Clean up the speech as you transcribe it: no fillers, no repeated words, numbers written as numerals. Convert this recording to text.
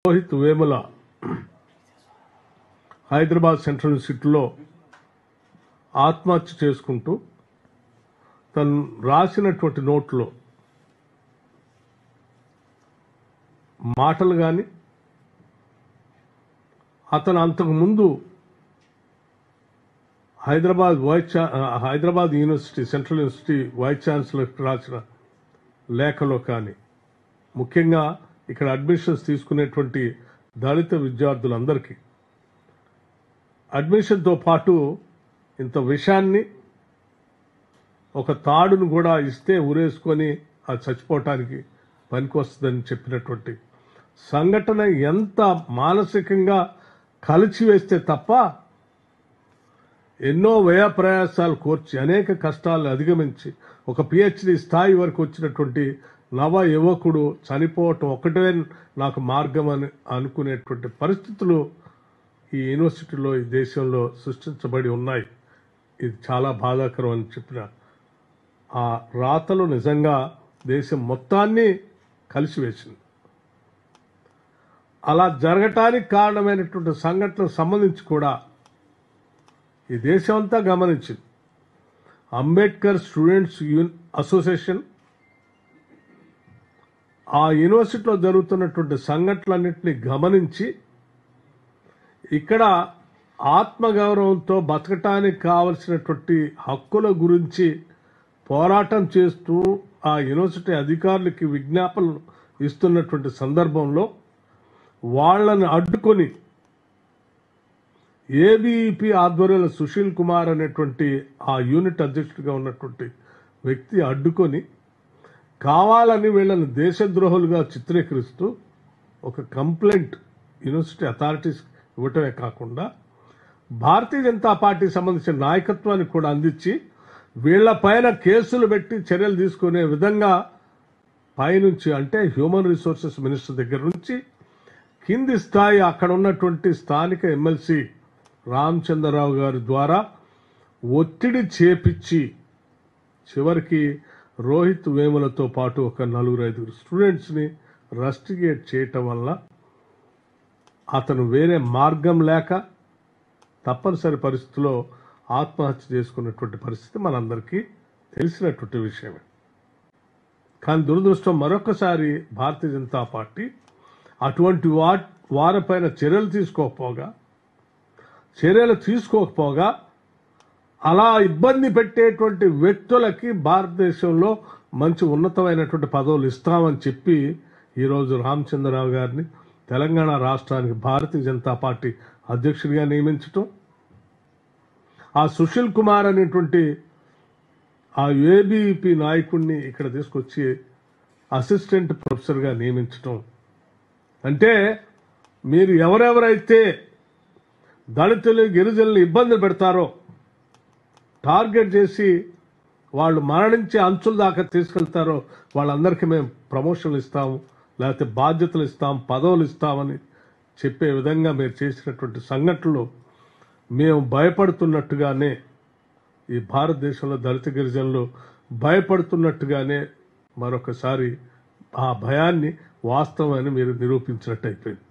Rohit Vemula Hyderabad central యూనివర్సిటీలో ఆత్మహత్య చేసుకుంటూ తను రాసినటువంటి నోట్లో మాటలు కానీ అతను అంతకుముందు Hyderabad university central university vice ఛాన్సలర్కి రాసిన లేఖలో కానీ ముఖ్యంగా ఇక్కడ అడ్మిషన్స్ తీసుకునేటువంటి దళిత విద్యార్థులందరికీ అడ్మిషన్తో పాటు ఇంత విషయాన్ని ఒక తాడును కూడా ఇస్తే ఊరేసుకొని అది చచ్చిపోవటానికి పనికొస్తుందని చెప్పినటువంటి సంఘటన ఎంత మానసికంగా కలిచివేస్తే తప్ప ఎన్నో వ్యయ ప్రయాసాలు కోర్చి అనేక కష్టాలను అధిగమించి ఒక పిహెచ్డి స్థాయి వరకు వచ్చినటువంటి నవ యువకుడు చనిపోవటం ఒకటే నాకు మార్గం అని అనుకునేటువంటి పరిస్థితులు ఈ యూనివర్సిటీలో ఈ దేశంలో సృష్టించబడి ఉన్నాయి. ఇది చాలా బాధాకరం అని చెప్పిన ఆ రాతలు నిజంగా దేశం మొత్తాన్ని కలిసివేసింది. అలా జరగటానికి కారణమైనటువంటి సంఘటనకు సంబంధించి కూడా ఈ దేశం అంతా గమనించింది. అంబేద్కర్ స్టూడెంట్స్ అసోసియేషన్ ఆ యూనివర్సిటీలో జరుగుతున్నటువంటి సంఘటనలన్నింటినీ గమనించి ఇక్కడ ఆత్మగౌరవంతో బతకటానికి కావలసినటువంటి హక్కుల గురించి పోరాటం చేస్తూ ఆ యూనివర్సిటీ అధికారులకి విజ్ఞాపనలు ఇస్తున్నటువంటి సందర్భంలో వాళ్ళని అడ్డుకొని ఏబీఈపీ ఆధ్వర్యంలో సుశీల్ కుమార్ అనేటువంటి ఆ యూనిట్ అధ్యక్షుడిగా ఉన్నటువంటి వ్యక్తి అడ్డుకొని కావాలని వీళ్ళని దేశద్రోహులుగా చిత్రీకరిస్తూ ఒక కంప్లైంట్ యూనివర్సిటీ అథారిటీస్ ఇవ్వటమే కాకుండా భారతీయ జనతా పార్టీకి సంబంధించిన నాయకత్వాన్ని కూడా అందించి వీళ్లపైన కేసులు పెట్టి చర్యలు తీసుకునే విధంగా పైనుంచి అంటే హ్యూమన్ రిసోర్సెస్ మినిస్టర్ దగ్గర నుంచి కింది స్థాయి అక్కడ ఉన్నటువంటి స్థానిక ఎమ్మెల్సీ రామచంద్రరావు గారి ద్వారా ఒత్తిడి చేపించి చివరికి రోహిత్ వేములతో పాటు ఒక 4-5 స్టూడెంట్స్ని రస్టిగేట్ చేయటం వల్ల అతను వేరే మార్గం లేక తప్పనిసరి పరిస్థితిలో ఆత్మహత్య చేసుకున్నటువంటి పరిస్థితి మనందరికీ తెలిసినటువంటి విషయమే. కానీ దురదృష్టం మరొకసారి భారతీయ జనతా పార్టీ అటువంటి వారిపైన చర్యలు తీసుకోకపోగా అలా ఇబ్బంది పెట్టేటువంటి వ్యక్తులకి భారతదేశంలో మంచి ఉన్నతమైనటువంటి పదవులు ఇస్తామని చెప్పి ఈరోజు రామచంద్రరావు గారిని తెలంగాణ రాష్ట్రానికి భారతీయ జనతా పార్టీ అధ్యక్షుడిగా నియమించటం, ఆ సుశీల్ కుమార్ అనేటువంటి ఆ ఏబీఈపీ నాయకుడిని ఇక్కడ తీసుకొచ్చి అసిస్టెంట్ ప్రొఫెసర్గా నియమించటం అంటే మీరు ఎవరెవరైతే దళితులు గిరిజనులు ఇబ్బందులు పెడతారో టార్గెట్ చేసి వాళ్ళు మరణించే అంచుల దాకా తీసుకెళ్తారో వాళ్ళందరికీ మేము ప్రమోషన్లు ఇస్తాము, లేకపోతే బాధ్యతలు ఇస్తాం, పదవులు ఇస్తామని చెప్పే విధంగా మీరు చేసినటువంటి సంఘటనలు మేము భయపడుతున్నట్టుగానే ఈ భారతదేశంలో దళిత గిరిజనులు భయపడుతున్నట్టుగానే మరొకసారి ఆ భయాన్ని వాస్తవమని మీరు నిరూపించినట్టు అయిపోయింది.